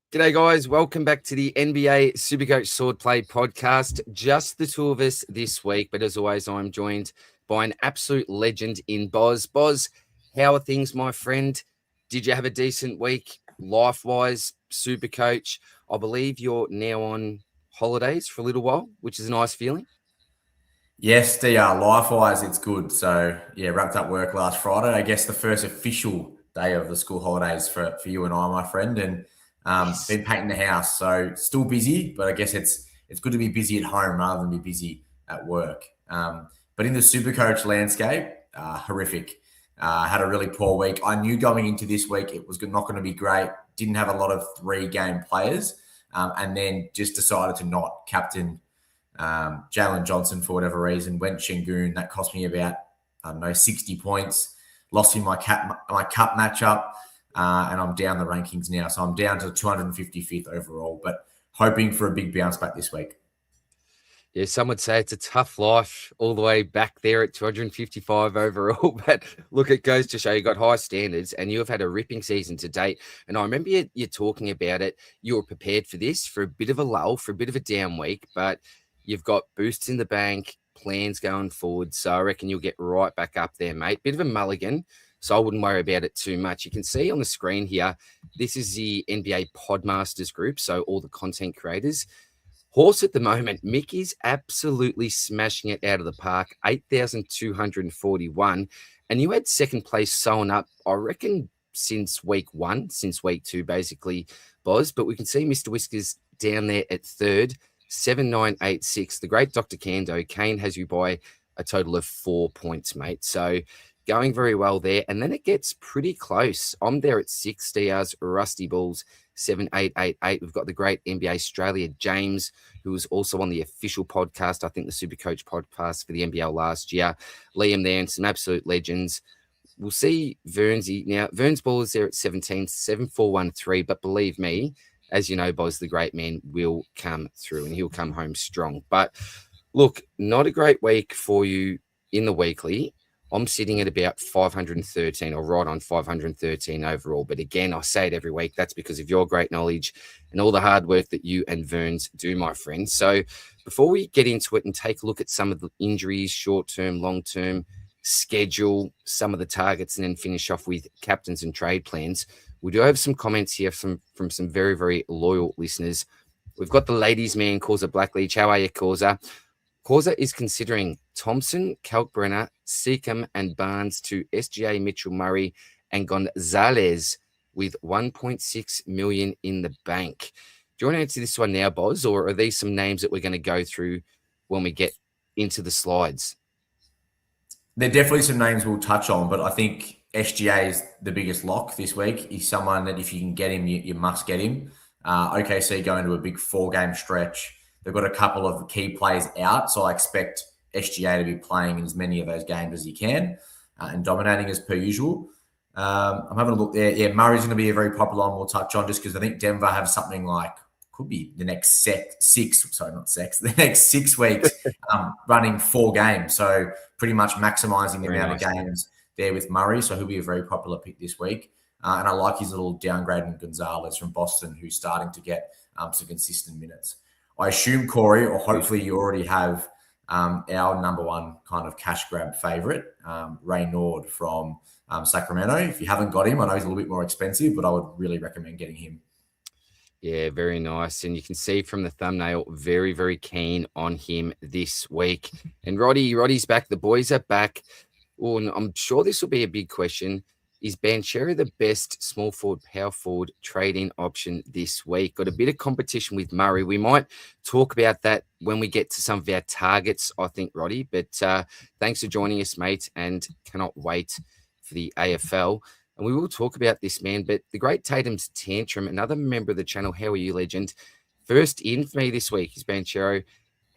G'day, guys. Welcome back to the NBA Supercoach Swordplay podcast. Just the two of us this week, but as always, I'm joined by an absolute legend in Boz. Boz, how are things, my friend? Did you have a decent week, life-wise, Supercoach? I believe you're now on holidays for a little while, which is a nice feeling. Yes, DR. Life-wise, it's good. So, yeah, wrapped up work last Friday. I guess the first official day of the school holidays for you and I, my friend, and Yes. been painting the house. So, still busy, but I guess it's good to be busy at home rather than be busy at work. But in the Supercoach landscape, horrific. Had a really poor week. I knew going into this week it was not going to be great. Didn't have a lot of three-game players, and then just decided to not captain Jalen Johnson for whatever reason, went Şengün. That cost me about, 60 points. Lost in my cup matchup, and I'm down the rankings now. So I'm down to 255th overall, but hoping for a big bounce back this week. Yeah, some would say it's a tough life all the way back there at 255 overall. But look, it goes to show you got high standards and you have had a ripping season to date. And I remember you talking about it. You were prepared for this, for a bit of a lull, for a bit of a down week, but you've got boosts in the bank, plans going forward. So I reckon you'll get right back up there, mate. Bit of a mulligan. So I wouldn't worry about it too much. You can see on the screen here, this is the NBA Podmasters group. So all the content creators. Horse at the moment, Mickey's absolutely smashing it out of the park, 8,241. And you had second place sewn up, I reckon, since week one, since week two, basically, Boz. But we can see Mr. Whiskers down there at third, 7,986. The great Dr. Kando, Kane has you by a total of 4 points, mate. So going very well there. And then it gets pretty close. I'm there at 6 DRs, Rusty Bulls, 7888. We've got the great NBA Australia, James, who was also on the official podcast, I think the Supercoach podcast for the NBL last year. Liam there and some absolute legends. We'll see Vernsey. Now, Verns Ball is there at 17, 7413. But believe me, as you know, Boz, the great man will come through and he'll come home strong. But look, not a great week for you in the weekly. I'm sitting at about 513 or right on 513 overall. But again, I say it every week. That's because of your great knowledge and all the hard work that you and Verns do, my friend. So before we get into it and take a look at some of the injuries, short-term, long-term, schedule, some of the targets, and then finish off with captains and trade plans, we do have some comments here from some very, very loyal listeners. We've got the ladies' man, Causa Blackleach. How are you, Causa? Causa is considering Thompson, Kalkbrenner, Seacombe, and Barnes to SGA, Mitchell Murray, and Gonzalez with 1.6 million in the bank. Do you want to answer this one now, Boz, or are these some names that we're going to go through when we get into the slides? There are definitely some names we'll touch on, but I think SGA is the biggest lock this week. He's someone that if you can get him, you must get him. OKC going to a big 4-game stretch. They've got a couple of key players out, so I expect SGA to be playing in as many of those games as he can and dominating as per usual. I'm having a look there. Yeah, Murray's going to be a very popular one we'll touch on just because I think Denver have something like, could be the next the next 6 weeks running 4 games. So pretty much maximizing the amount of games there with Murray. So he'll be a very popular pick this week. And I like his little downgrade in Gonzalez from Boston, who's starting to get some consistent minutes. I assume, Corey, or hopefully you already have our number one kind of cash grab favorite, Ray Nord from Sacramento. If you haven't got him, I know he's a little bit more expensive, but I would really recommend getting him. Yeah, very nice. And you can see from the thumbnail, very, very keen on him this week. And Roddy's back. The boys are back. Oh, and I'm sure this will be a big question. Is Banchero the best small forward, power forward trade-in option this week? Got a bit of competition with Murray. We might talk about that when we get to some of our targets, I think, Roddy. But thanks for joining us, mate, and cannot wait for the AFL. And we will talk about this, man. But the great Tatum's Tantrum, another member of the channel. How are you, legend? First in for me this week is Banchero.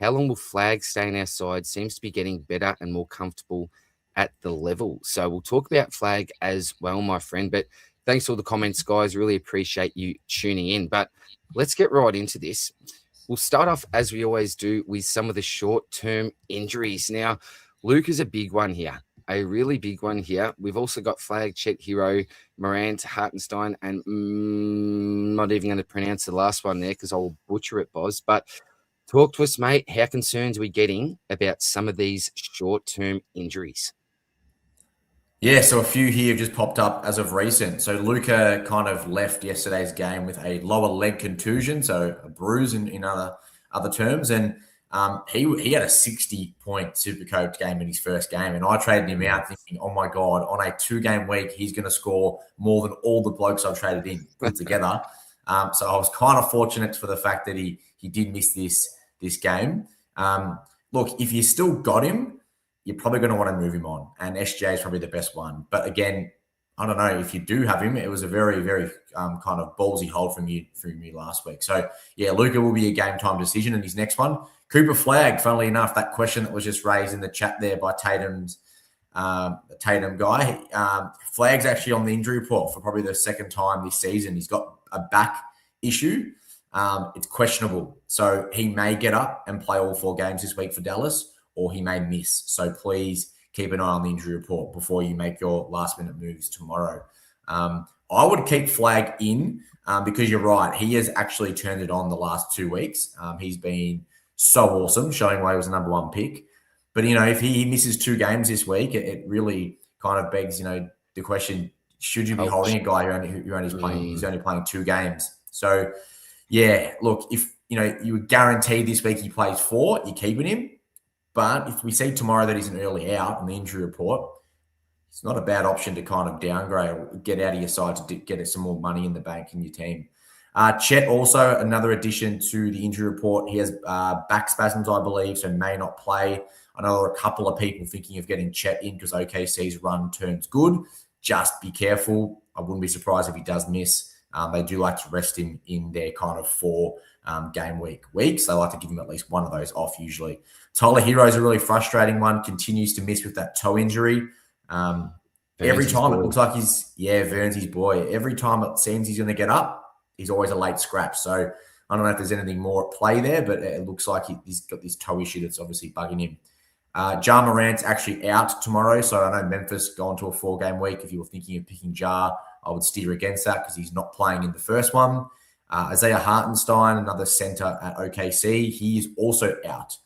How long will Flag stay on our side? Seems to be getting better and more comfortable at the level. So we'll talk about Flag as well, my friend. But thanks for all the comments, guys. Really appreciate you tuning in. But let's get right into this. We'll start off, as we always do, with some of the short-term injuries. Now, Luke is a big one here. a really big one here. We've also got Flag, Chet Hero, Morant, Hartenstein, and not even going to pronounce the last one there because I'll butcher it, Boz. But talk to us, mate. How concerned are we getting about some of these short-term injuries? Yeah, so a few here have just popped up as of recent. So Luca kind of left yesterday's game with a lower leg contusion, so a bruise in other terms, and he had a 60-point Supercoach game in his first game, and I traded him out thinking, oh my god, on a 2-game week he's going to score more than all the blokes I've traded in put together. So I was kind of fortunate for the fact that he did miss this game. Look, if you still got him, you're probably going to want to move him on. And SJ is probably the best one. But again, I don't know if you do have him. It was a very, very kind of ballsy hold from you last week. So yeah, Luca will be a game time decision in his next one. Cooper Flag, funnily enough, that question that was just raised in the chat there by Tatum guy. Flag's actually on the injury report for probably the second time this season. He's got a back issue. It's questionable. So he may get up and play all 4 games this week for Dallas, or he may miss. So please keep an eye on the injury report before you make your last-minute moves tomorrow. I would keep Flag in because you're right. He has actually turned it on the last 2 weeks. He's been so awesome, showing why he was the number 1 pick. But, if he misses 2 games this week, it really kind of begs, the question, should you be holding a guy who's only playing 2 games? So, yeah, look, if, you would guarantee this week he plays 4, you're keeping him. But if we see tomorrow that he's an early out on the injury report, it's not a bad option to kind of downgrade or get out of your side to get some more money in the bank in your team. Chet also, another addition to the injury report. He has back spasms, I believe, so may not play. I know there are a couple of people thinking of getting Chet in because OKC's run turns good. Just be careful. I wouldn't be surprised if he does miss. They do like to rest him in their kind of 4 game weeks. They like to give him at least one of those off usually. Tyler Hero is a really frustrating one. Continues to miss with that toe injury. Every time it looks like Vern's his boy. Every time it seems he's going to get up, he's always a late scratch. So I don't know if there's anything more at play there, but it looks like he's got this toe issue that's obviously bugging him. Ja Morant's actually out tomorrow. So I know Memphis gone to a 4-game week. If you were thinking of picking Ja, I would steer against that because he's not playing in the first one. Isaiah Hartenstein, another center at OKC, he is also out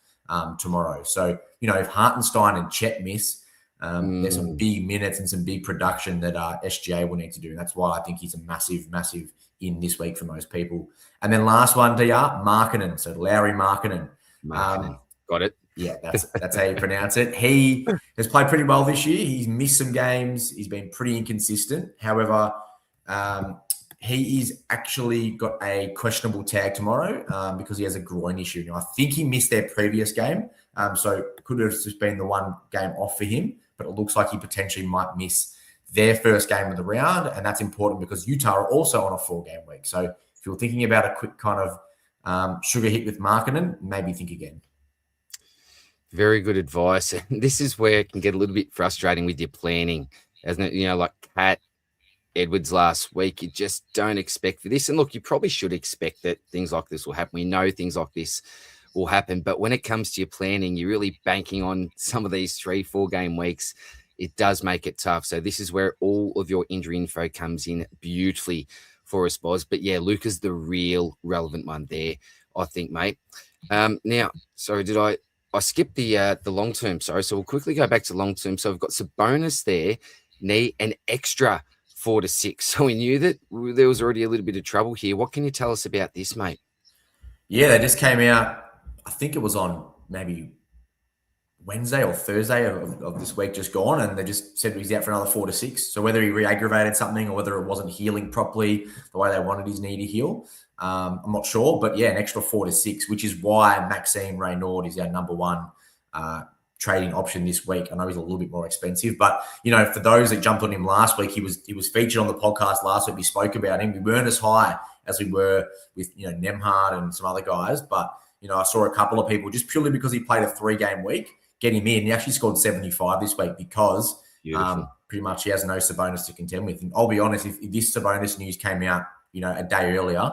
tomorrow. So, if Hartenstein and Chet miss, there's some big minutes and some big production that SGA will need to do. And that's why I think he's a massive, massive in this week for most people. And then last one, DR, Markkanen. So Lauri Markkanen. Got it. Yeah, that's how you pronounce it. He has played pretty well this year. He's missed some games. He's been pretty inconsistent. However, he's actually got a questionable tag tomorrow because he has a groin issue. Now, I think he missed their previous game, so could have just been the 1 game off for him, but it looks like he potentially might miss their first game of the round, and that's important because Utah are also on a 4-game week. So if you're thinking about a quick kind of sugar hit with Markkanen, maybe think again. Very good advice. And this is where it can get a little bit frustrating with your planning, isn't it? Like Pat Edwards last week, you just don't expect for this. And look, you probably should expect that things like this will happen. We know things like this will happen. But when it comes to your planning, you're really banking on some of these 3-4 game weeks. It does make it tough. So this is where all of your injury info comes in beautifully for us, Boz. But yeah, Luca's the real relevant one there, I think, mate. Now, sorry, did I skipped the long term? Sorry. So we'll quickly go back to long term. So we've got Sabonis there, need an extra 4 to 6. So we knew that there was already a little bit of trouble here. What can you tell us about this, mate? Yeah, they just came out, I think it was on maybe Wednesday or Thursday of this week just gone, and they just said he's out for another 4 to 6. So whether he re-aggravated something or whether it wasn't healing properly the way they wanted his knee to heal, I'm not sure. But yeah, an extra 4 to 6, which is why Maxime Reynaud is our number 1 trading option this week. I know he's a little bit more expensive, but for those that jumped on him last week, he was featured on the podcast last week. We spoke about him. We weren't as high as we were with Nemhard and some other guys, but I saw a couple of people just purely because he played a 3-game week get him in. He actually scored 75 this week because pretty much he has no Sabonis to contend with. And I'll be honest, if this Sabonis news came out, a day earlier,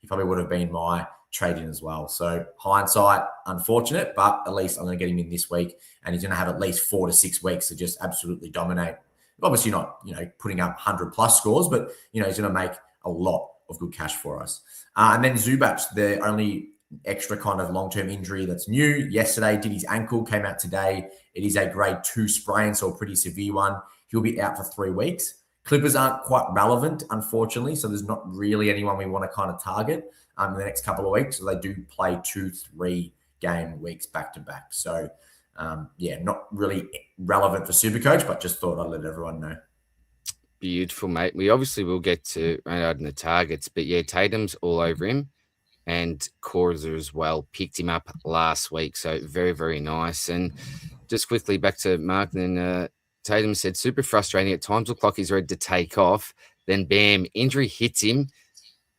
he probably would have been my trade in as well. So hindsight, unfortunate, but at least I'm going to get him in this week, and he's going to have at least 4 to 6 weeks to just absolutely dominate. Obviously not, putting up 100 plus scores, but, he's going to make a lot of good cash for us. And then Zubac, the only extra kind of long-term injury that's new. Yesterday, did his ankle, came out today. It is a grade 2 sprain, so a pretty severe one. He'll be out for 3 weeks. Clippers aren't quite relevant, unfortunately, so there's not really anyone we want to kind of target in the next couple of weeks. So they do play 2-3 game weeks back-to-back. So, not really relevant for Supercoach, but just thought I'd let everyone know. Beautiful, mate. We obviously will get to adding the targets, but yeah, Tatum's all over him, and Korza as well picked him up last week. So very, very nice. And just quickly back to Mark, then Tatum said, super frustrating. At times look like he's ready to take off. Then bam, injury hits him.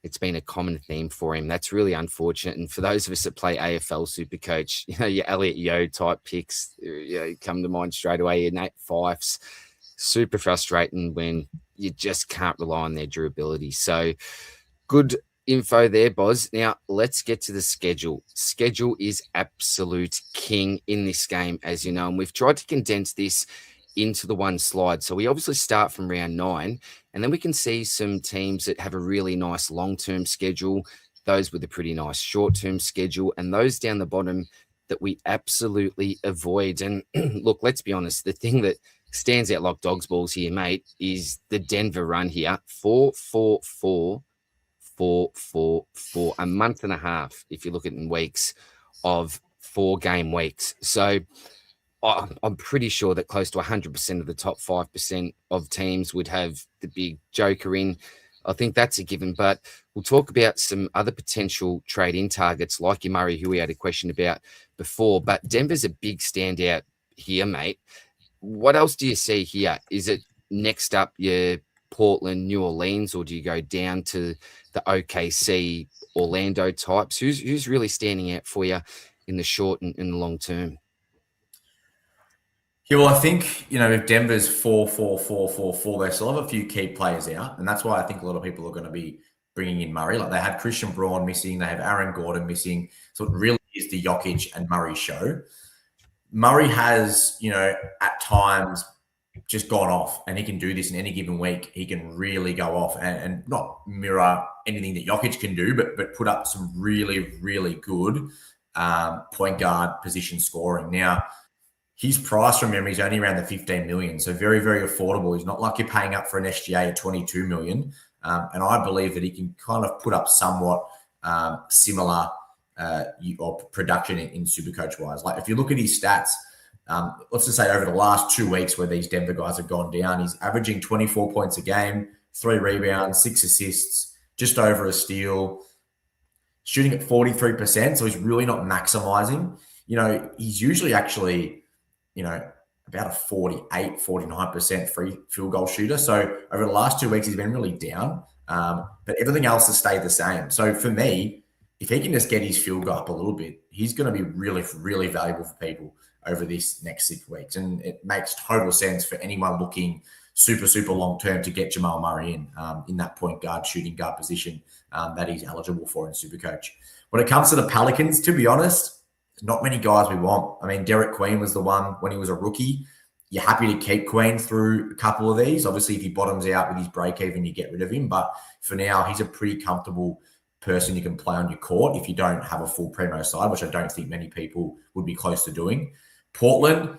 It's been a common theme for him. That's really unfortunate. And for those of us that play AFL Supercoach, your Elliot Yeo type picks, come to mind straight away. Your Nate Fifes, super frustrating when you just can't rely on their durability. So good info there, Boz. Now let's get to the schedule. Schedule is absolute king in this game, as you know, and we've tried to condense this into the one slide. So we obviously start from round 9, and then we can see some teams that have a really nice long-term schedule, those with a pretty nice short-term schedule, and those down the bottom that we absolutely avoid. And look, let's be honest, the thing that stands out like dog's balls here, mate, is the Denver run here. 4-4-4, 4-4-4, a month and a half, if you look at it in weeks of 4-game weeks. So I'm pretty sure that close to 100% of the top 5% of teams would have the big joker in. I think that's a given, but we'll talk about some other potential trade-in targets like your Murray, who we had a question about before, but Denver's a big standout here, mate. What else do you see here? Is it next up your Portland, New Orleans, or do you go down to the OKC, Orlando types? Who's really standing out for you in the short and in the long term? Yeah, well, I think, if Denver's 4-4-4-4-4, they still have a few key players out. And that's why I think a lot of people are going to be bringing in Murray. Like, they have Christian Braun missing. They have Aaron Gordon missing. So it really is the Jokic and Murray show. Murray has, at times just gone off, and he can do this in any given week. He can really go off and not mirror anything that Jokic can do, but put up some really, really good point guard position scoring. Now, his price from memory is only around the 15 million. So very, very affordable. He's not like you're paying up for an SGA at 22 million. And I believe that he can kind of put up somewhat similar or production in Supercoach wise. Like, if you look at his stats, let's just say over the last 2 weeks where these Denver guys have gone down, he's averaging 24 points a game, 3 rebounds, 6 assists, just over a steal, shooting at 43%. So he's really not maximizing. He's usually actually, about a 48, 49% free field goal shooter. So over the last 2 weeks, he's been really down, but everything else has stayed the same. So for me, if he can just get his field goal up a little bit, he's going to be really, really valuable for people over this next 6 weeks. And it makes total sense for anyone looking super, super long-term to get Jamal Murray in that point guard, shooting guard position that he's eligible for in Supercoach. When it comes to the Pelicans, to be honest, not many guys we want. I mean, Derek Queen was the one when he was a rookie. You're happy to keep Queen through a couple of these. Obviously, if he bottoms out with his break-even, you get rid of him. But for now, he's a pretty comfortable person you can play on your court if you don't have a full primo side, which I don't think many people would be close to doing. Portland,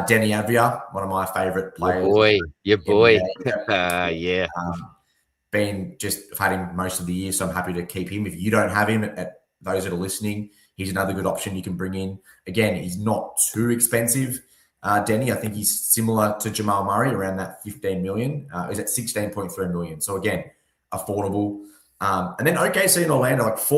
Denny Avia, one of my favorite players. Your boy. Yeah. I've had him most of the year, so I'm happy to keep him. If you don't have him, at those that are listening, he's another good option you can bring in. Again, he's not too expensive. Denny, I think he's similar to Jamal Murray, around that 15 million. He's at 16.3 million. So again, affordable. And then OKC and Orlando, like 3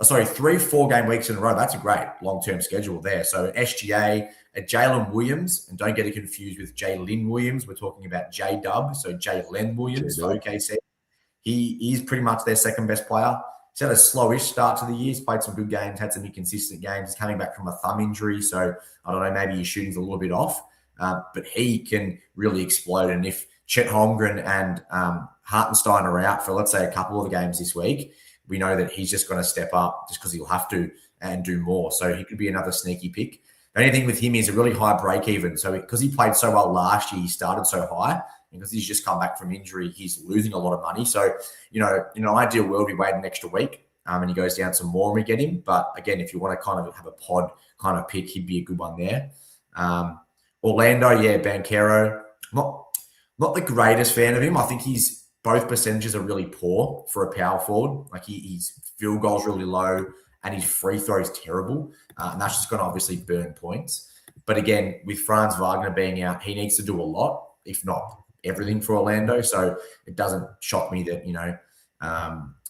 4-game weeks in a row. That's a great long-term schedule there. So SGA, Jalen Williams, and don't get it confused with Jalen Williams. We're talking about J-Dub, so Jalen Williams for OKC. He is pretty much their second best player. He's had a slowish start to the year. He's played some good games, had some inconsistent games. He's coming back from a thumb injury, so I don't know, maybe his shooting's a little bit off. But he can really explode. And if Chet Holmgren and Hartenstein are out for, let's say, a couple of the games this week, we know that he's just going to step up just because he'll have to and do more. So he could be another sneaky pick. The only thing with him is a really high break even. So because he played so well last year, he started so high. And because he's just come back from injury, he's losing a lot of money. So, in an ideal world, we wait an extra week and he goes down some more and we get him. But again, if you want to kind of have a pod kind of pick, he'd be a good one there. Orlando, Banchero. Not the greatest fan of him. I think both percentages are really poor for a power forward. Like his field goal's really low and his free throw is terrible. And that's just going to obviously burn points. But again, with Franz Wagner being out, he needs to do a lot, if not everything for Orlando. So it doesn't shock me that,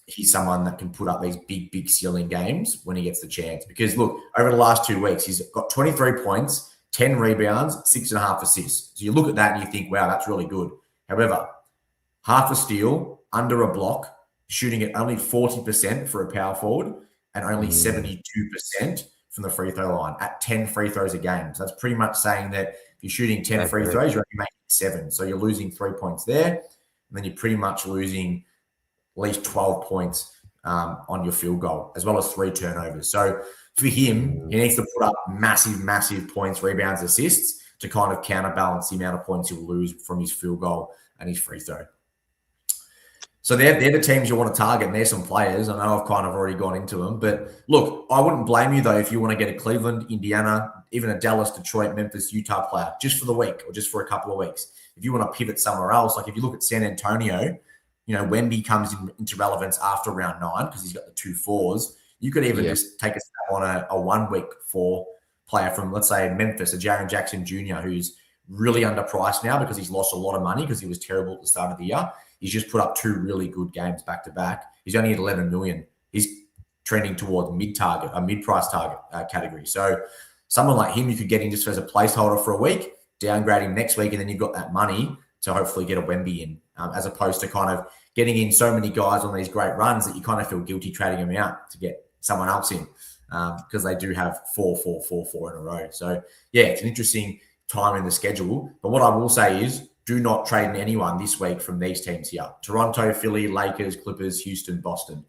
he's someone that can put up these big ceiling games when he gets the chance. Because look, over the last 2 weeks, he's got 23 points, 10 rebounds, 6.5 assists. So you look at that and you think, wow, that's really good. However, half a steal, under a block, shooting at only 40% for a power forward and only 72% from the free throw line at 10 free throws a game. So that's pretty much saying that if you're shooting 10 free throws, you're only making 7. So you're losing 3 points there. And then you're pretty much losing at least 12 points on your field goal, as well as 3 turnovers. So for him, he needs to put up massive points, rebounds, assists to kind of counterbalance the amount of points he'll lose from his field goal and his free throw. So they're the teams you want to target, and there's some players. I know I've kind of already gone into them. But look, I wouldn't blame you, though, if you want to get a Cleveland, Indiana, even a Dallas, Detroit, Memphis, Utah player just for the week or just for a couple of weeks. If you want to pivot somewhere else, like if you look at San Antonio, Wemby comes into relevance after round 9 because he's got the 2 4s. You could even just take a step on a 1 week 4 player from, let's say, Memphis, a Jaren Jackson Jr., who's really underpriced now because he's lost a lot of money because he was terrible at the start of the year. He's just put up 2 really good games back to back. He's only at 11 million. He's trending towards mid-price target category. So someone like him, you could get in just as a placeholder for a week, downgrade him next week, and then you've got that money to hopefully get a Wemby in, as opposed to kind of getting in so many guys on these great runs that you kind of feel guilty trading them out to get someone else in because they do have 4 in a row. So, it's an interesting time in the schedule. But what I will say is, do not trade in anyone this week from these teams here. Toronto, Philly, Lakers, Clippers, Houston, Boston.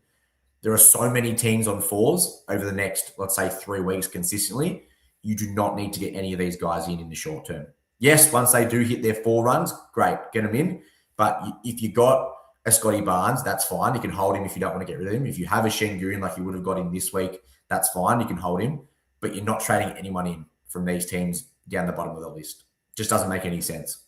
There are so many teams on 4s over the next, let's say, 3 weeks consistently. You do not need to get any of these guys in the short term. Yes, once they do hit their 4 runs, great, get them in. But if you got a Scotty Barnes, that's fine. You can hold him if you don't want to get rid of him. If you have a Şengün like you would have got in this week, that's fine. You can hold him. But you're not trading anyone in from these teams down the bottom of the list. Just doesn't make any sense.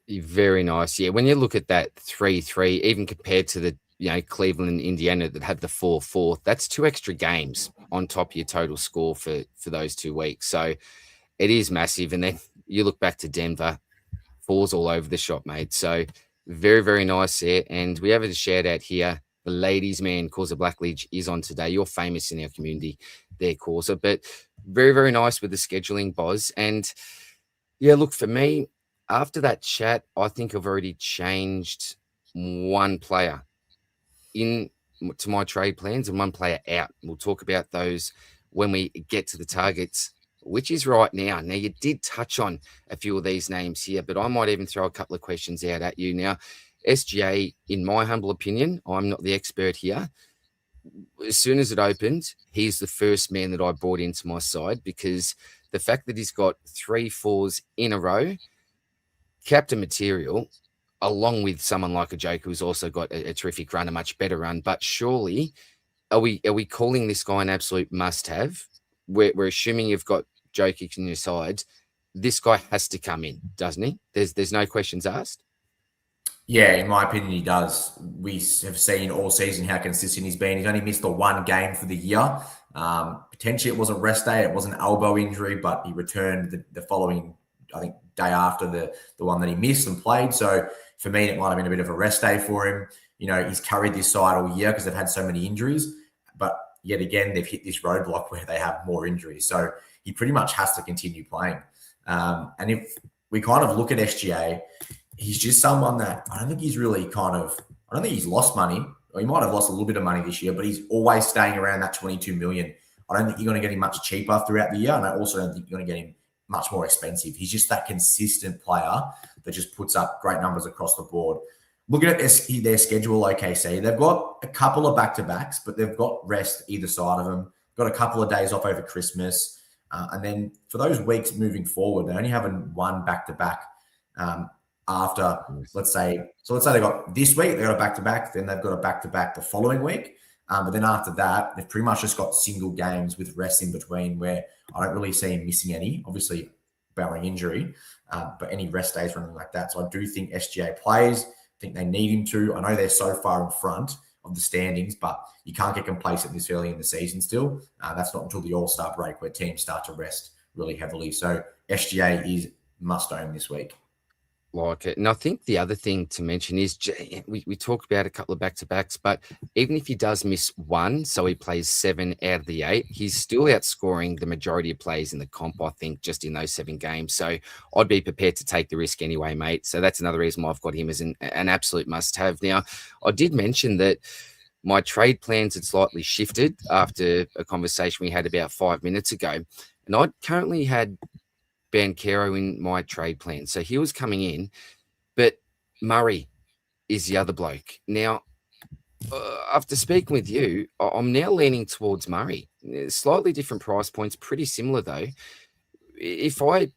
Very nice. Yeah, when you look at that 3-3, even compared to the Cleveland and Indiana that have the 4-4, that's 2 extra games on top of your total score for those 2 weeks. So it is massive. And then you look back to Denver, 4s all over the shop, mate. So very, very nice there. And we have a shout out here. The ladies' man, Causa Blackledge, is on today. You're famous in our community there, Causa. But very, very nice with the scheduling, Boz. And look, for me, after that chat, I think I've already changed 1 player into my trade plans and 1 player out. We'll talk about those when we get to the targets, which is right now. Now, you did touch on a few of these names here, but I might even throw a couple of questions out at you now. SGA, in my humble opinion, I'm not the expert here. As soon as it opened, he's the first man that I brought into my side because the fact that he's got 3 4s in a row, captain material, along with someone like a Joker who's also got a terrific run, a much better run. But surely, are we calling this guy an absolute must-have? We're assuming you've got Jokic on your side. This guy has to come in, doesn't he? There's no questions asked. Yeah, in my opinion, he does. We have seen all season how consistent he's been. He's only missed the 1 game for the year. Potentially, it was a rest day. It was an elbow injury, but he returned the following, I think, day after the one that he missed and played. So for me, it might have been a bit of a rest day for him. He's carried this side all year because they've had so many injuries. But yet again, they've hit this roadblock where they have more injuries. So he pretty much has to continue playing. And if we kind of look at SGA, he's just someone that I don't think he's really I don't think he's lost money. Or he might have lost a little bit of money this year, but he's always staying around that 22 million. I don't think you're going to get him much cheaper throughout the year. And I also don't think you're going to get him much more expensive. He's just that consistent player that just puts up great numbers across the board. looking at their schedule, OKC, they've got a couple of back-to-backs, but they've got rest either side of them. Got a couple of days off over Christmas. And then for those weeks moving forward, they're only having one back-to-back after, let's say they got this week, they got a back-to-back, then they've got a back-to-back the following week. But then after that, they've pretty much just got single games with rest in between where I don't really see him missing any, obviously barring injury, but any rest days or anything like that. So I do think SGA plays. I think they need him to. I know they're so far in front of the standings, but you can't get complacent this early in the season still. That's not until the All-Star break where teams start to rest really heavily. So SGA is must own this week. Like it. And I think the other thing to mention is we talked about a couple of back-to-backs, but even if he does miss one, so he plays 7 out of the 8, he's still outscoring the majority of players in the comp, I think, just in those 7 games. So I'd be prepared to take the risk anyway, mate. So that's another reason why I've got him as an absolute must-have. Now, I did mention that my trade plans had slightly shifted after a conversation we had about 5 minutes ago. And I currently had Banchero in my trade plan. So he was coming in, but Murray is the other bloke. Now, after speaking with you, I'm now leaning towards Murray. Slightly different price points, pretty similar though. If I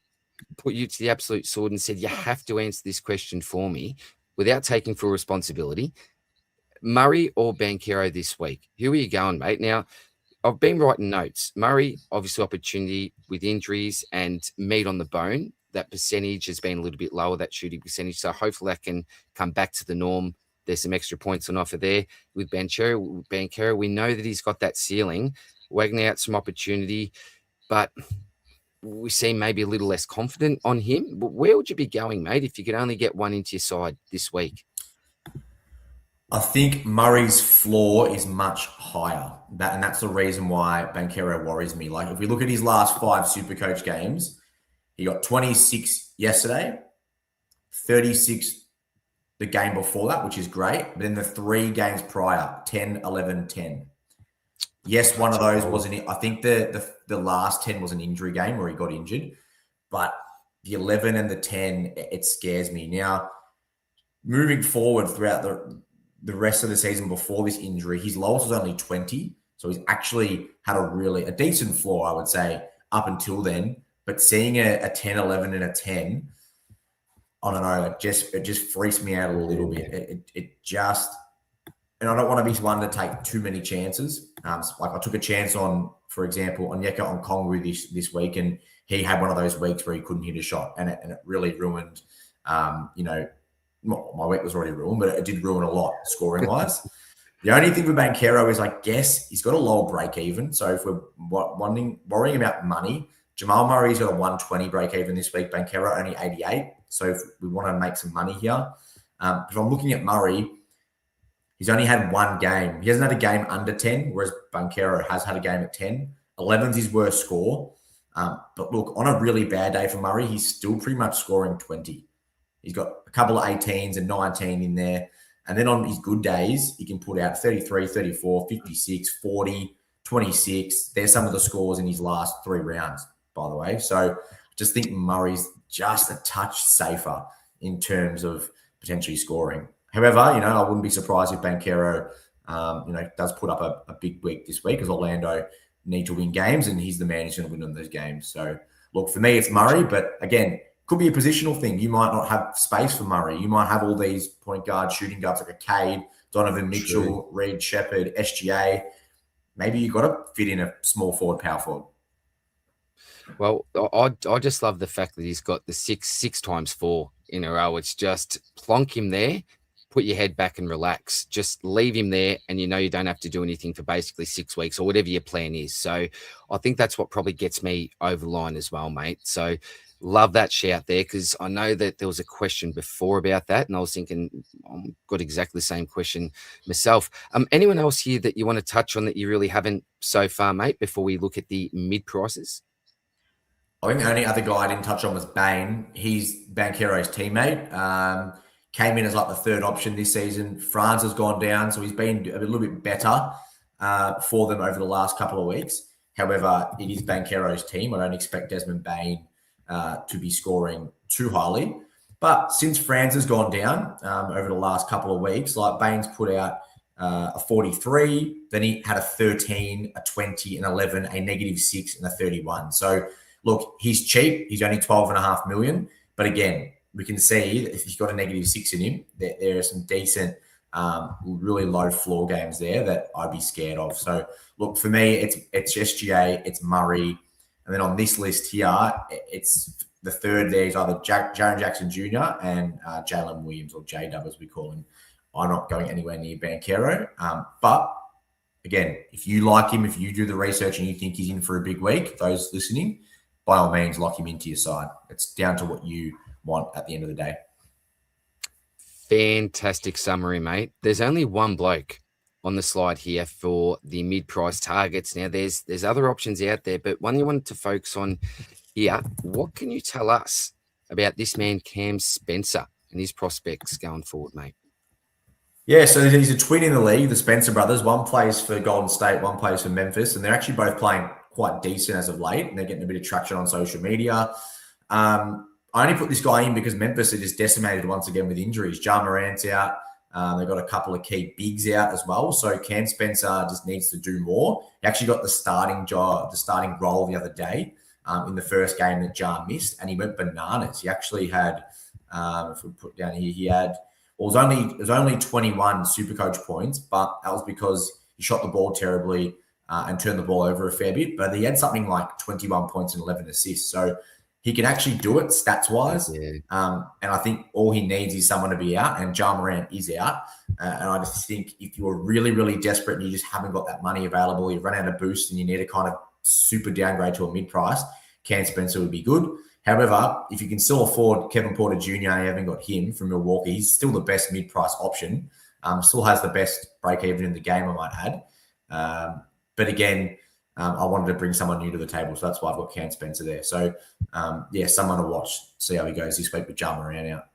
put you to the absolute sword and said, you have to answer this question for me without taking full responsibility, Murray or Banchero this week, who are you going, mate? Now, I've been writing notes. Murray, obviously opportunity with injuries and meat on the bone. That percentage has been a little bit lower, that shooting percentage. So hopefully that can come back to the norm. There's some extra points on offer there with Banchero. We know that he's got that ceiling, wagging out some opportunity, but we seem maybe a little less confident on him. But where would you be going, mate, if you could only get one into your side this week? I think Murray's floor is much higher. And that's the reason why Banchero worries me. Like, if we look at his last 5 Supercoach games, he got 26 yesterday, 36 the game before that, which is great. But then the 3 games prior, 10, 11, 10. Yes, one of those wasn't. I think the last 10 was an injury game where he got injured. But the 11 and the 10, it scares me. Now, moving forward throughout the rest of the season before this injury, his lowest was only 20. So he's actually had a decent floor, I would say, up until then. But seeing a 10, 11, and a 10, I don't know, it just freaks me out a little bit. It just, and I don't want to be one to take too many chances. Like I took a chance on, for example, on Onyeka Okongwu this week, and he had one of those weeks where he couldn't hit a shot, and it really ruined, my week was already ruined, but it did ruin a lot scoring-wise. The only thing with Banchero is, I guess, he's got a low break-even. So if we're worrying about money, Jamal Murray's got a 120 break-even this week. Banchero only 88. So if we want to make some money here, if I'm looking at Murray, he's only had 1 game. He hasn't had a game under 10, whereas Banchero has had a game at 10. 11's his worst score. But look, on a really bad day for Murray, he's still pretty much scoring 20. He's got a couple of 18s and 19 in there. And then on his good days, he can put out 33, 34, 56, 40, 26. There's some of the scores in his last 3 rounds, by the way. So I just think Murray's just a touch safer in terms of potentially scoring. However, I wouldn't be surprised if Banchero, does put up a big week this week, because Orlando need to win games, and he's the man who's going to win on those games. So, look, for me, it's Murray. But again, could be a positional thing. You might not have space for Murray. You might have all these point guards, shooting guards like a Cade, Donovan Mitchell, Reed Shepherd, SGA. Maybe you've got to fit in a small forward, power forward. Well, I just love the fact that he's got the 6 times 4 in a row. It's just plonk him there, put your head back and relax. Just leave him there, and you don't have to do anything for basically 6 weeks or whatever your plan is. So I think that's what probably gets me over the line as well, mate. So love that shout there, because I know that there was a question before about that, and I was thinking I've got exactly the same question myself. Anyone else here that you want to touch on that you really haven't so far, mate, before we look at the mid prices? I think the only other guy I didn't touch on was Bain. He's Banchero's teammate. Came in as like the 3rd option this season. Franz has gone down, so he's been a little bit better for them over the last couple of weeks. However, it is Banchero's team. I don't expect Desmond Bain to be scoring too highly. But since Franz has gone down over the last couple of weeks, like Baines put out a 43, then he had a 13, a 20, an 11, a -6, and a 31. So look, he's cheap. He's only 12.5 million. But again, we can see that if he's got a -6 in him, there are some decent, really low floor games there that I'd be scared of. So look, for me, it's SGA, it's Murray. And then on this list here, it's the third there is either Jaren Jackson Jr. and Jalen Williams, or J-Dub as we call him. I'm not going anywhere near Banchero. But again, if you like him, if you do the research and you think he's in for a big week, those listening, by all means, lock him into your side. It's down to what you want at the end of the day. Fantastic summary, mate. There's only one bloke on the slide here for the mid-price targets. Now, there's other options out there, but one you wanted to focus on here, what can you tell us about this man, Cam Spencer, and his prospects going forward, mate? Yeah, so he's a twin in the league, the Spencer brothers. One plays for Golden State, one plays for Memphis, and they're actually both playing quite decent as of late, and they're getting a bit of traction on social media. I only put this guy in because Memphis are just decimated once again with injuries. Ja Morant's out. They've got a couple of key bigs out as well. So Cam Spencer just needs to do more. He actually got the starting role the other day in the first game that Ja missed, and he went bananas. He actually had, if we put down here, he had, well, it was only 21 Supercoach points, but that was because he shot the ball terribly and turned the ball over a fair bit. But he had something like 21 points and 11 assists. So he can actually do it stats-wise. Yeah. And I think all he needs is someone to be out, and Ja Morant is out. And I just think if you're really, really desperate and you just haven't got that money available, you run out of boost and you need to kind of super downgrade to a mid-price, Cam Spencer would be good. However, if you can still afford Kevin Porter Jr. and you haven't got him from Milwaukee, he's still the best mid-price option. Still has the best break-even in the game, I might add. But again, I wanted to bring someone new to the table, so that's why I've got Cam Spencer there. So, someone to watch, see how he goes this week with Ja Morant out.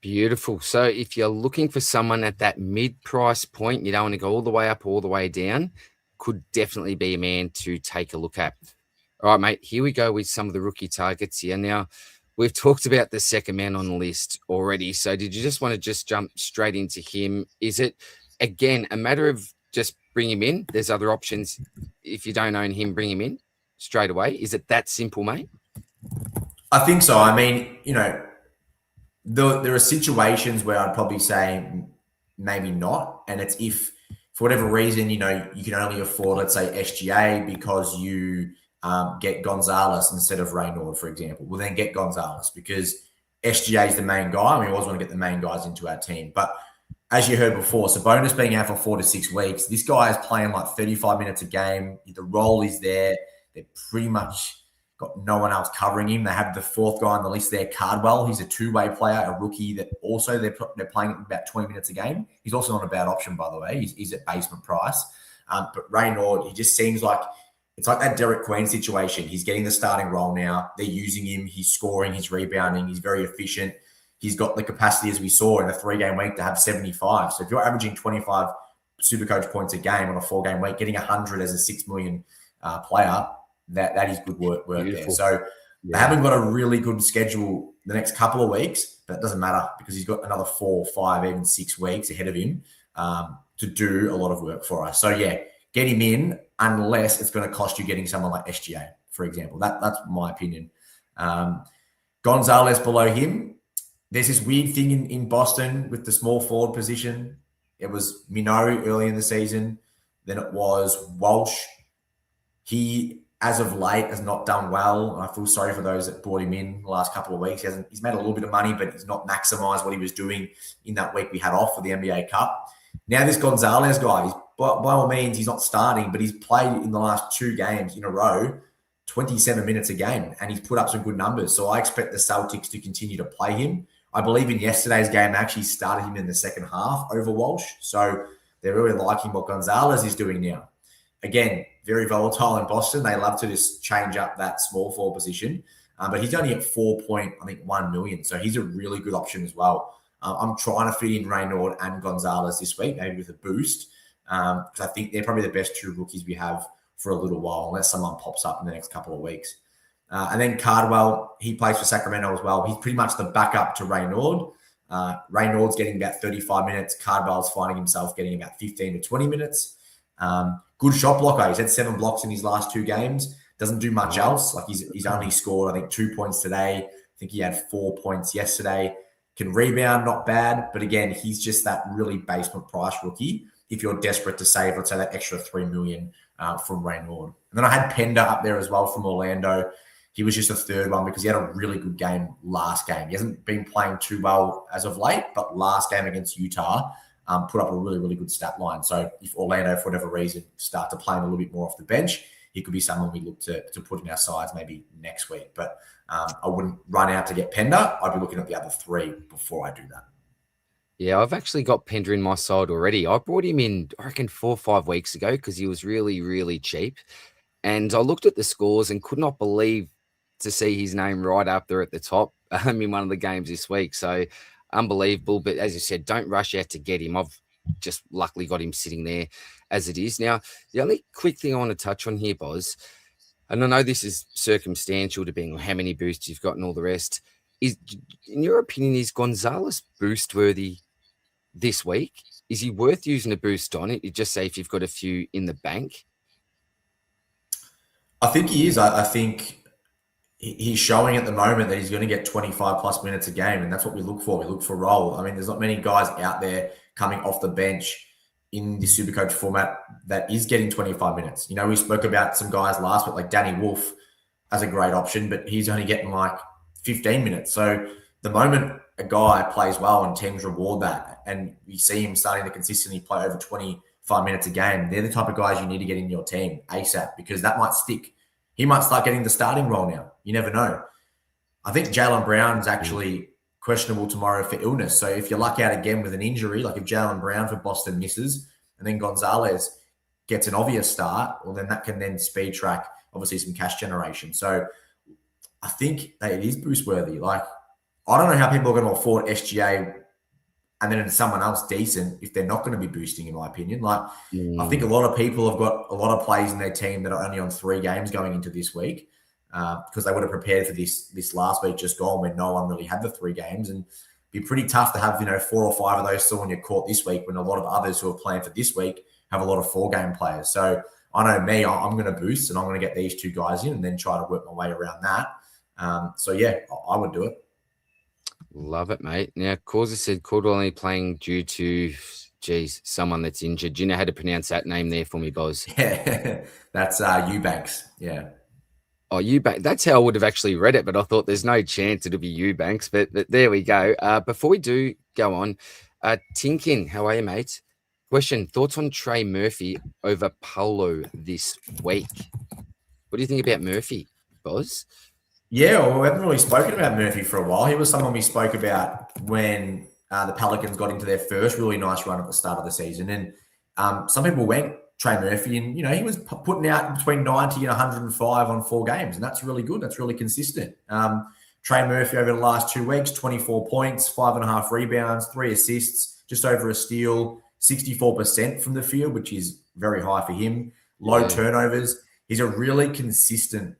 Beautiful. So if you're looking for someone at that mid-price point, you don't want to go all the way up, all the way down, could definitely be a man to take a look at. All right, mate, here we go with some of the rookie targets here. Now, we've talked about the second man on the list already. So did you just want to jump straight into him? Is it, again, a matter of just bring him in? There's other options. If you don't own him, bring him in straight away. Is it that simple, mate? I think so. I mean, there are situations where I'd probably say maybe not. And it's if, for whatever reason, you can only afford, let's say, SGA because you get Gonzalez instead of Raynaud, for example. Well, then get Gonzalez because SGA is the main guy. We always want to get the main guys into our team. But as you heard before, Sabonis being out for 4 to 6 weeks, this guy is playing like 35 minutes a game. The role is there. They're pretty much got no one else covering him. They have the fourth guy on the list there, Cardwell. He's a two-way player, a rookie that also they're playing about 20 minutes a game. He's also not a bad option, by the way. He's at basement price. But Raynaud, he just seems like it's like that Derek Queen situation. He's getting the starting role now. They're using him. He's scoring. He's rebounding. He's very efficient. He's got the capacity, as we saw, in a 3-game week to have 75. So if you're averaging 25 Supercoach points a game on a 4-game week, getting 100 as a 6 million player, that is good work there. So they haven't got a really good schedule the next couple of weeks, but it doesn't matter because he's got another 4, 5, even 6 weeks ahead of him to do a lot of work for us. So, get him in unless it's going to cost you getting someone like SGA, for example. That's my opinion. Gonzalez below him. There's this weird thing in Boston with the small forward position. It was Minori early in the season. Then it was Walsh. He, as of late, has not done well. I feel sorry for those that brought him in the last couple of weeks. He's made a little bit of money, but he's not maximized what he was doing in that week we had off for the NBA Cup. Now this Gonzalez guy, by all means, he's not starting, but he's played in the last 2 games in a row 27 minutes a game, and he's put up some good numbers. So I expect the Celtics to continue to play him. I believe in yesterday's game, they actually started him in the second half over Walsh. So they're really liking what Gonzalez is doing now. Again, very volatile in Boston. They love to just change up that small forward position. But he's only at 4.1 million. So he's a really good option as well. I'm trying to fit in Raynaud and Gonzalez this week, maybe with a boost. Because I think they're probably the best 2 rookies we have for a little while, unless someone pops up in the next couple of weeks. And then Cardwell, he plays for Sacramento as well. He's pretty much the backup to Raynaud. Raynaud's getting about 35 minutes. Cardwell's finding himself getting about 15 to 20 minutes. Good shot blocker. He's had 7 blocks in his last 2 games. Doesn't do much else. Like he's only scored, I think, 2 points today. I think he had 4 points yesterday. Can rebound, not bad. But again, he's just that really basement price rookie if you're desperate to save, let's say, that extra $3 million from Raynaud. And then I had Pender up there as well from Orlando. He was just a third one because he had a really good game last game. He hasn't been playing too well as of late, but last game against Utah put up a really, really good stat line. So if Orlando, for whatever reason, start to play him a little bit more off the bench, he could be someone we look to put in our sides maybe next week. But I wouldn't run out to get Pender. I'd be looking at the other 3 before I do that. Yeah, I've actually got Pender in my side already. I brought him in, I reckon, 4 or 5 weeks ago because he was really, really cheap. And I looked at the scores and could not believe to see his name right up there at the top in one of the games this week. So unbelievable. But as you said, don't rush out to get him. I've just luckily got him sitting there as it is. Now, the only quick thing I want to touch on here, Boz, and I know this is circumstantial depending on how many boosts you've got and all the rest, is, in your opinion, is Gonzalez boost worthy this week? Is he worth using a boost on it? You just say if you've got a few in the bank. I think he is. I think he's showing at the moment that he's going to get 25 plus minutes a game, and that's what we look for. We look for role. I mean, there's not many guys out there coming off the bench in the Supercoach format that is getting 25 minutes. You know, we spoke about some guys last week, like Danny Wolf as a great option, but he's only getting like 15 minutes. So the moment a guy plays well and teams reward that, and you see him starting to consistently play over 25 minutes a game, they're the type of guys you need to get in your team ASAP because that might stick. He might start getting the starting role now. You never know. I think Jaylen Brown is actually questionable tomorrow for illness. So if you luck out again with an injury, like if Jaylen Brown for Boston misses and then Gonzalez gets an obvious start, well, then that can then speed track, obviously, some cash generation. So I think that it is boost worthy. Like, I don't know how people are going to afford SGA and then someone else decent if they're not going to be boosting, in my opinion. Like, I think a lot of people have got a lot of plays in their team that are only on 3 games going into this week because they would have prepared for this last week just gone when no one really had the 3 games. And it'd be pretty tough to have, 4 or 5 of those still on your court this week when a lot of others who are playing for this week have a lot of 4-game players. So I know me, I'm going to boost and I'm going to get these 2 guys in and then try to work my way around that. So yeah, I would do it. Love it, mate. Now, Causa said Caldwell only playing due to, someone that's injured. Do you know how to pronounce that name there for me, Boz? Yeah, that's Eubanks. Yeah. Oh, Eubanks. That's how I would have actually read it, but I thought there's no chance it'll be Eubanks. But there we go. Before we do go on, Tinkin, how are you, mate? Question, thoughts on Trey Murphy over Polo this week? What do you think about Murphy, Boz? Yeah, well, we haven't really spoken about Murphy for a while. He was someone we spoke about when the Pelicans got into their first really nice run at the start of the season. And some people went Trey Murphy and, he was putting out between 90 and 105 on 4 games. And that's really good. That's really consistent. Trey Murphy over the last 2 weeks, 24 points, 5.5 rebounds, 3 assists, just over a steal, 64% from the field, which is very high for him. Low turnovers. He's a really consistent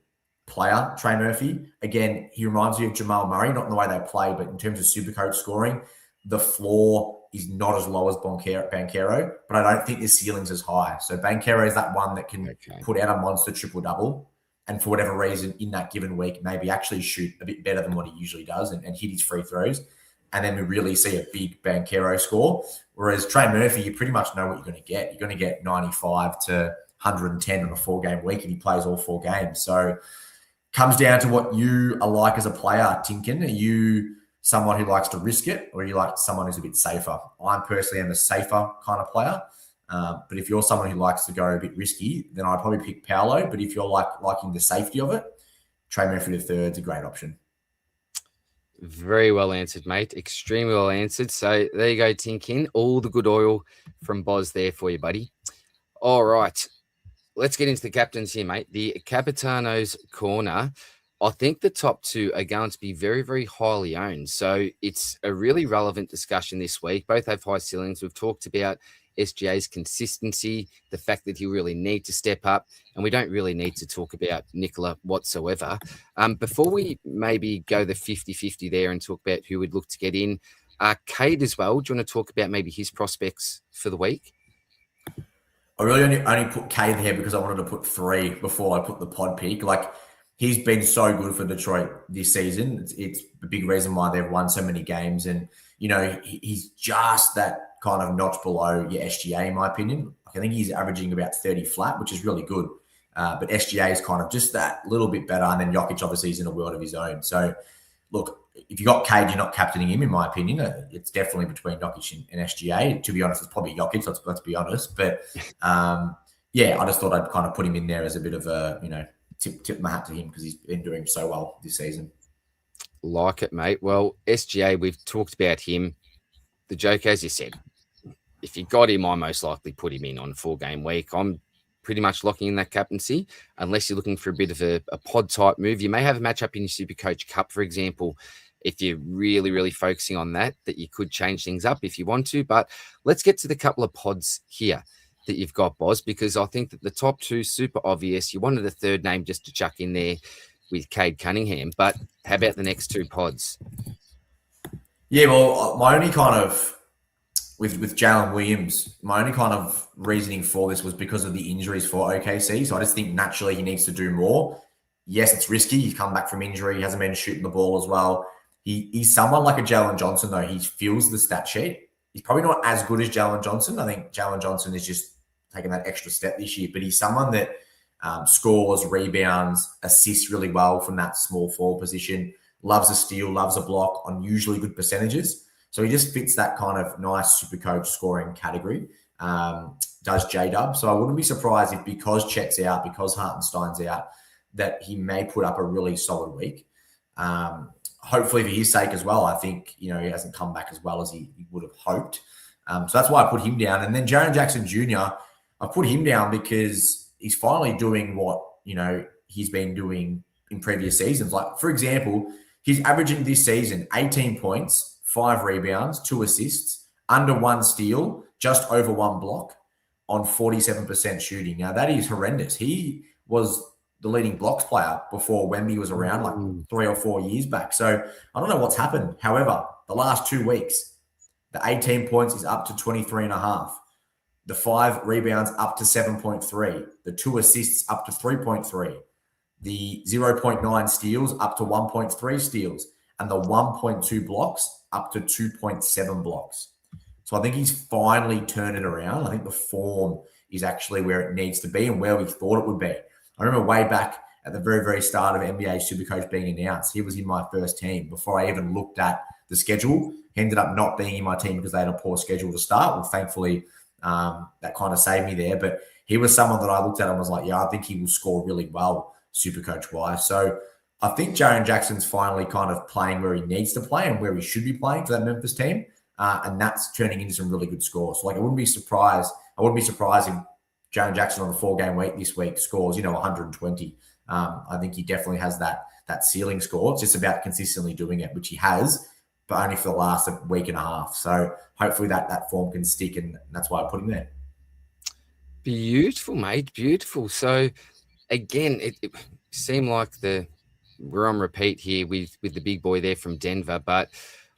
player, Trey Murphy. Again, he reminds me of Jamal Murray, not in the way they play, but in terms of Supercoach scoring, the floor is not as low as Banchero, but I don't think the ceiling's as high. So Banchero is that one that can put out a monster triple-double and for whatever reason in that given week maybe actually shoot a bit better than what he usually does and hit his free throws. And then we really see a big Banchero score. Whereas Trey Murphy, you pretty much know what you're going to get. You're going to get 95 to 110 on a 4-game week and he plays all 4 games. So comes down to what you are like as a player, Tinkin. Are you someone who likes to risk it or are you like someone who's a bit safer? I personally am a safer kind of player. But if you're someone who likes to go a bit risky, then I'd probably pick Paolo. But if you're liking the safety of it, Trey Murphy III is a great option. Very well answered, mate. Extremely well answered. So there you go, Tinkin. All the good oil from Boz there for you, buddy. All right. Let's get into the captains here, mate. The Capitano's Corner. I think the top two are going to be very, very highly owned. So it's a really relevant discussion this week. Both have high ceilings. We've talked about SGA's consistency, the fact that he'll really need to step up, and we don't really need to talk about Nicola whatsoever. Before we maybe go the 50-50 there and talk about who would look to get in, Cade as well, do you want to talk about maybe his prospects for the week? I really only put Cade there because I wanted to put 3 before I put the pod pick. Like, he's been so good for Detroit this season. It's a big reason why they've won so many games. And, you know, he's just that kind of notch below your SGA, in my opinion. Like, I think he's averaging about 30 flat, which is really good. But SGA is kind of just that little bit better. And then Jokic obviously is in a world of his own. So, look, if you got Cade, you're not captaining him, in my opinion. It's definitely between Jokic and SGA. To be honest, it's probably Jokic, let's be honest. But, yeah, I just thought I'd kind of put him in there as a bit of a, you know, tip my hat to him because he's been doing so well this season. Like it, mate. Well, SGA, we've talked about him. The joke, as you said, if you got him, I most likely put him in on a 4-game week. I'm pretty much locking in that captaincy, unless you're looking for a bit of a pod type move. You may have a matchup in your Supercoach Cup, for example, if you're really, really focusing on that you could change things up if you want to. But let's get to the couple of pods here that you've got, Boz, because I think that the top two, super obvious. You wanted a third name just to chuck in there with Cade Cunningham, but how about the next 2 pods? Yeah, well, my only kind of, with Jalen Williams, my only kind of reasoning for this was because of the injuries for OKC. So I just think naturally he needs to do more. Yes, it's risky. He's come back from injury. He hasn't been shooting the ball as well. He's someone like a Jalen Johnson, though. He fills the stat sheet. He's probably not as good as Jalen Johnson. I think Jalen Johnson is just taking that extra step this year, but he's someone that scores, rebounds, assists really well from that small forward position, loves a steal, loves a block on usually good percentages. So he just fits that kind of nice super coach scoring category, does J-Dub. So I wouldn't be surprised if, because Chet's out, because Hartenstein's out, that he may put up a really solid week. Hopefully for his sake as well. I think, you know, he hasn't come back as well as he would have hoped. So that's why I put him down. And then Jaren Jackson Jr., I put him down because he's finally doing what, you know, he's been doing in previous seasons. Like, for example, he's averaging this season 18 points, 5 rebounds, 2 assists, under 1 steal, just over 1 block on 47% shooting. Now, that is horrendous. He was the leading blocks player before Wemby was around, like 3 or 4 years back. So I don't know what's happened. However, the last 2 weeks, the 18 points is up to 23.5. The 5 rebounds up to 7.3. The 2 assists up to 3.3. The 0.9 steals up to 1.3 steals. And the 1.2 blocks up to 2.7 blocks. So I think he's finally turned it around. I think the form is actually where it needs to be and where we thought it would be. I remember way back at the very, very start of NBA Supercoach being announced, he was in my first team before I even looked at the schedule. He ended up not being in my team because they had a poor schedule to start. Well, thankfully, that kind of saved me there. But he was someone that I looked at and was like, yeah, I think he will score really well Supercoach-wise. So I think Jaren Jackson's finally kind of playing where he needs to play and where he should be playing for that Memphis team. And that's turning into some really good scores. So, like, I wouldn't be surprised if Jaren Jackson on the 4-game week this week scores, 120. I think he definitely has that ceiling score. It's just about consistently doing it, which he has, but only for the last week and a half. So hopefully that form can stick, and that's why I put him there. Beautiful, mate. Beautiful. So again, it seemed like we're on repeat here with the big boy there from Denver, but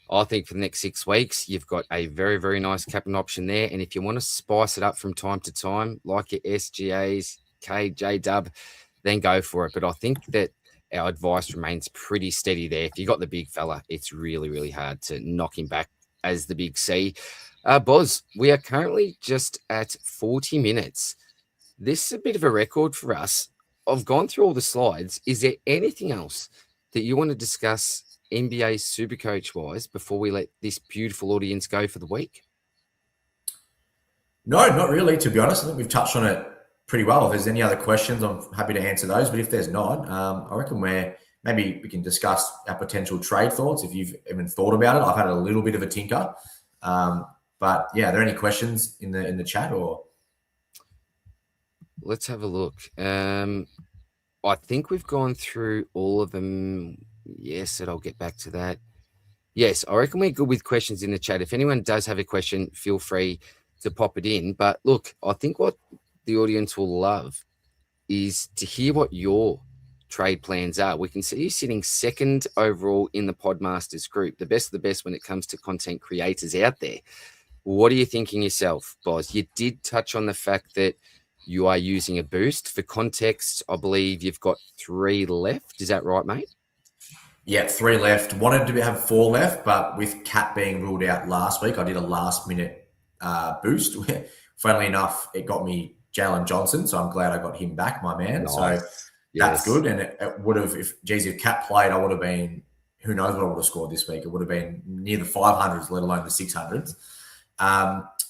I think for the next 6 weeks, you've got a very, very nice captain option there. And if you want to spice it up from time to time, like your SGAs, KJ Dub, then go for it. But I think that our advice remains pretty steady there. If you got the big fella, it's really, really hard to knock him back as the big C. Boz, we are currently just at 40 minutes. This is a bit of a record for us. I've gone through all the slides. Is there anything else that you want to discuss NBA Supercoach wise before we let this beautiful audience go for the week? No, not really, to be honest. I think we've touched on it pretty well. If there's any other questions, I'm happy to answer those. But if there's not, I reckon maybe we can discuss our potential trade thoughts if you've even thought about it. I've had a little bit of a tinker. But yeah, are there any questions in the chat or? Let's have a look. I think we've gone through all of them. Yes, and I'll get back to that. Yes, I reckon we're good with questions in the chat. If anyone does have a question, feel free to pop it in. But look, I think what the audience will love is to hear what your trade plans are. We can see you sitting second overall in the Podmasters group, the best of the best when it comes to content creators out there. What are you thinking yourself, Boz? You did touch on the fact that you are using a boost. For context, I believe you've got 3 left. Is that right, mate? Yeah, 3 left. Wanted to have 4 left, but with Cat being ruled out last week, I did a last-minute boost. Funnily enough, it got me Jalen Johnson, so I'm glad I got him back, my man. Nice. So that's good. And it would have, if Cat played, I would have been, who knows what I would have scored this week. It would have been near the 500s, let alone the 600s.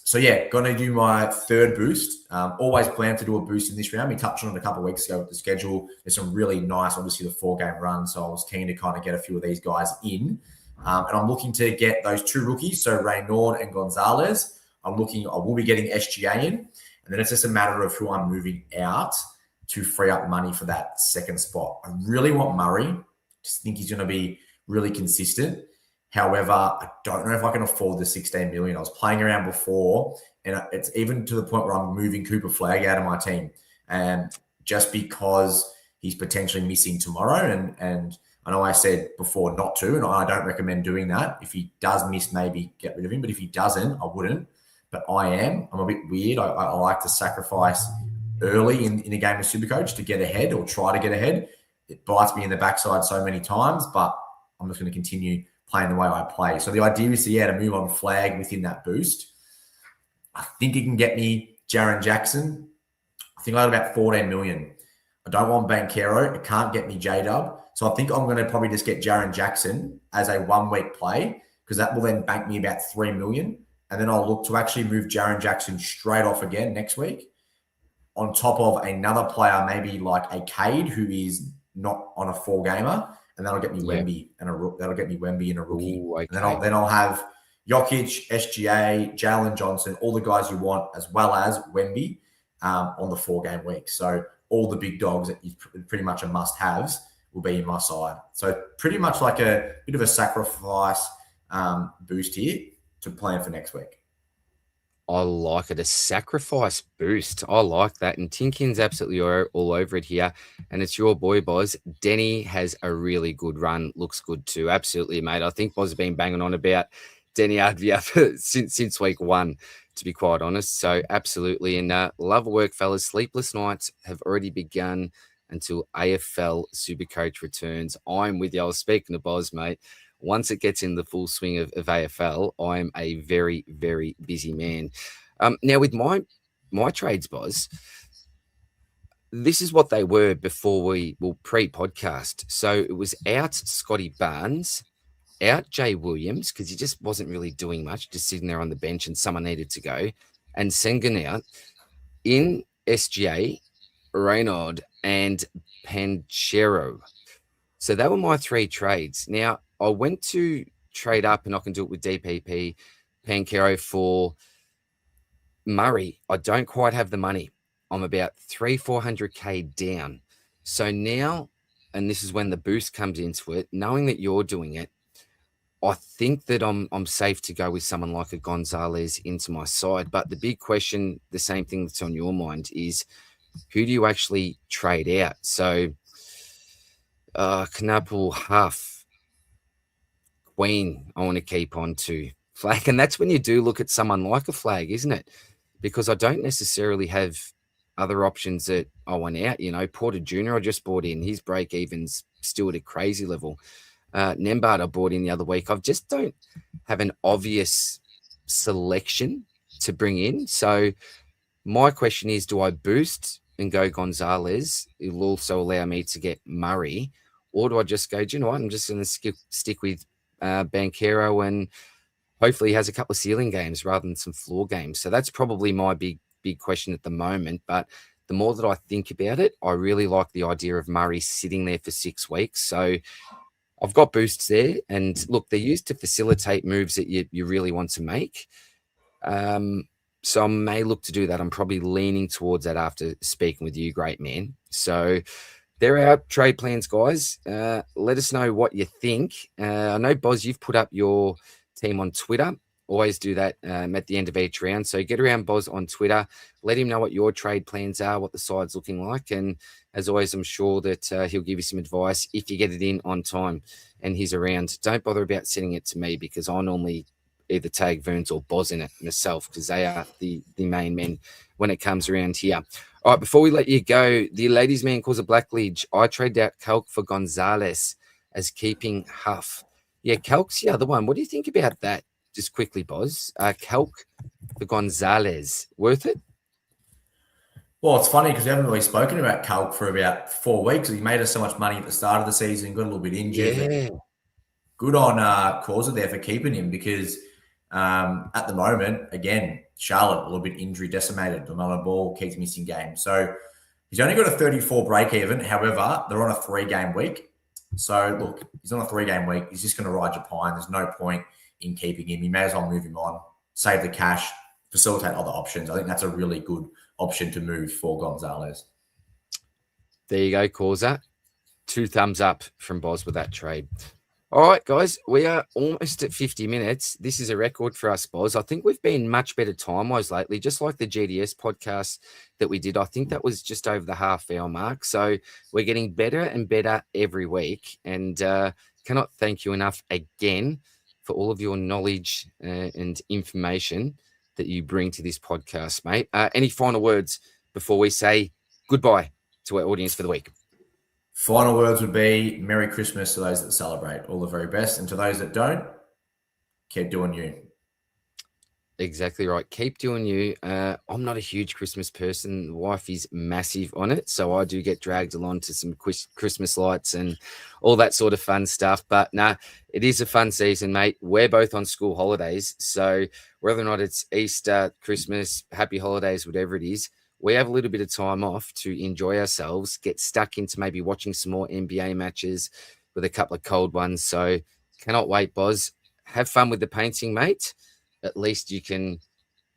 So yeah, going to do my 3rd boost. Always plan to do a boost in this round. We touched on it a couple of weeks ago with the schedule. There's some really nice, obviously the 4-game run. So I was keen to kind of get a few of these guys in. And I'm looking to get those 2 rookies. So Reynaud and Gonzalez. I will be getting SGA in. And then it's just a matter of who I'm moving out to free up money for that 2nd spot. I really want Murray. Just think he's going to be really consistent. However, I don't know if I can afford the 16 million. I was playing around before, and it's even to the point where I'm moving Cooper Flag out of my team. And just because he's potentially missing tomorrow, and I know I said before not to, and I don't recommend doing that. If he does miss, maybe get rid of him. But if he doesn't, I wouldn't. But I am. I'm a bit weird. I like to sacrifice early in a game of Supercoach to get ahead or try to get ahead. It bites me in the backside so many times, but I'm just going to continue playing the way I play. So the idea is to move on Flag within that boost. I think he can get me Jaren Jackson. I think I got about 14 million. I don't want Banchero. It can't get me J-Dub. So I think I'm going to probably just get Jaren Jackson as a 1-week play, because that will then bank me about 3 million. And then I'll look to actually move Jaren Jackson straight off again next week, on top of another player, maybe like a Cade, who is not on a 4-gamer. And that'll get me Wemby and that'll get me Wemby and a rookie. Ooh, okay. And then I'll have Jokic, SGA, Jalen Johnson, all the guys you want, as well as Wemby on the 4-game week. So all the big dogs that you pretty much a must-haves will be in my side. So pretty much like a bit of a sacrifice boost here to plan for next week. I like it. A sacrifice boost. I like that. And Tinkin's absolutely all over it here. And it's your boy, Boz. Denny has a really good run. Looks good too. Absolutely, mate. I think Boz has been banging on about Denny Advia since week 1, to be quite honest. So absolutely. And love work, fellas. Sleepless nights have already begun until AFL Supercoach returns. I'm with you. I was speaking to Boz, mate. Once it gets in the full swing of AFL, I'm a very, very busy man. Now, with my trades, Boz, this is what they were before pre-podcast. So it was out Scotty Barnes, out Jay Williams, because he just wasn't really doing much, just sitting there on the bench and someone needed to go, and Sengun out. In SGA, Reynaud, and Panchero. So they were my 3 trades. Now, I went to trade up, and I can do it with DPP, Panchero for Murray. I don't quite have the money. I'm about 400K down. So now, and this is when the boost comes into it, knowing that you're doing it, I think that I'm safe to go with someone like a Gonzalez into my side. But the big question, the same thing that's on your mind, is who do you actually trade out? So Knappel, Huff, Queen, I want to keep on to Flag. And that's when you do look at someone like a Flag, isn't it? Because I don't necessarily have other options that I want out. You know, Porter Jr., I just bought in. His break even's still at a crazy level. Nembard, I bought in the other week. I just don't have an obvious selection to bring in. So my question is, do I boost and go Gonzalez? It'll also allow me to get Murray. Or do I just go, do you know what? I'm just going to stick with Banchero, and hopefully he has a couple of ceiling games rather than some floor games. So that's probably my big question at the moment. But the more that I think about it, I really like the idea of Murray sitting there for 6 weeks. So I've got boosts there. And look, they're used to facilitate moves that you really want to make. So I may look to do that. I'm probably leaning towards that after speaking with you, great man. So There are trade plans, guys. Let us know what you think. I know, Boz, you've put up your team on Twitter. Always do that at the end of each round. So get around Boz on Twitter. Let him know what your trade plans are, what the side's looking like. And as always, I'm sure that he'll give you some advice if you get it in on time and he's around. Don't bother about sending it to me because I normally either tag Verns or Boz in it myself because they are the main men when it comes around here. All right, before we let you go, the ladies' man calls a Blackledge. I traded out Kelk for Gonzalez as keeping Huff. Yeah, Kelk's the other one. What do you think about that? Just quickly, Boz. Kelk for Gonzalez. Worth it? Well, it's funny because we haven't really spoken about Calc for about 4 weeks. He made us so much money at the start of the season, got a little bit injured. Yeah. Good on Causa there for keeping him because at the moment, again, Charlotte a little bit injury decimated. LaMelo Ball keeps missing games. So he's only got a 34 break even. However, they're on a 3-game week. So look, he's on a 3-game week. He's just going to ride your pine. There's no point in keeping him. You may as well move him on, save the cash, facilitate other options. I think that's a really good option to move for Gonzalez. There you go, Causa. 2 thumbs up from Boz with that trade. All right, guys, we are almost at 50 minutes. This is a record for us, Boz. I think we've been much better time-wise lately, just like the GDS podcast that we did. I think that was just over the half-hour mark. So we're getting better and better every week. And cannot thank you enough again for all of your knowledge and information that you bring to this podcast, mate. Any final words before we say goodbye to our audience for the week? Final words would be Merry Christmas to those that celebrate. All the very best. And to those that don't, keep doing you. Exactly right. Keep doing you. I'm not a huge Christmas person. The wife is massive on it. So I do get dragged along to some Christmas lights and all that sort of fun stuff. But it is a fun season, mate. We're both on school holidays. So whether or not it's Easter, Christmas, happy holidays, whatever it is, we have a little bit of time off to enjoy ourselves, get stuck into maybe watching some more NBA matches with a couple of cold ones. So cannot wait, Boz. Have fun with the painting, mate. At least you can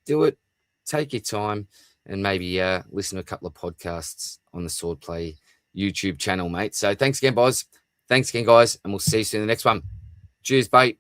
do it, take your time, and maybe listen to a couple of podcasts on the Swordplay YouTube channel, mate. So thanks again, Boz. Thanks again, guys, and we'll see you soon in the next one. Cheers, mate.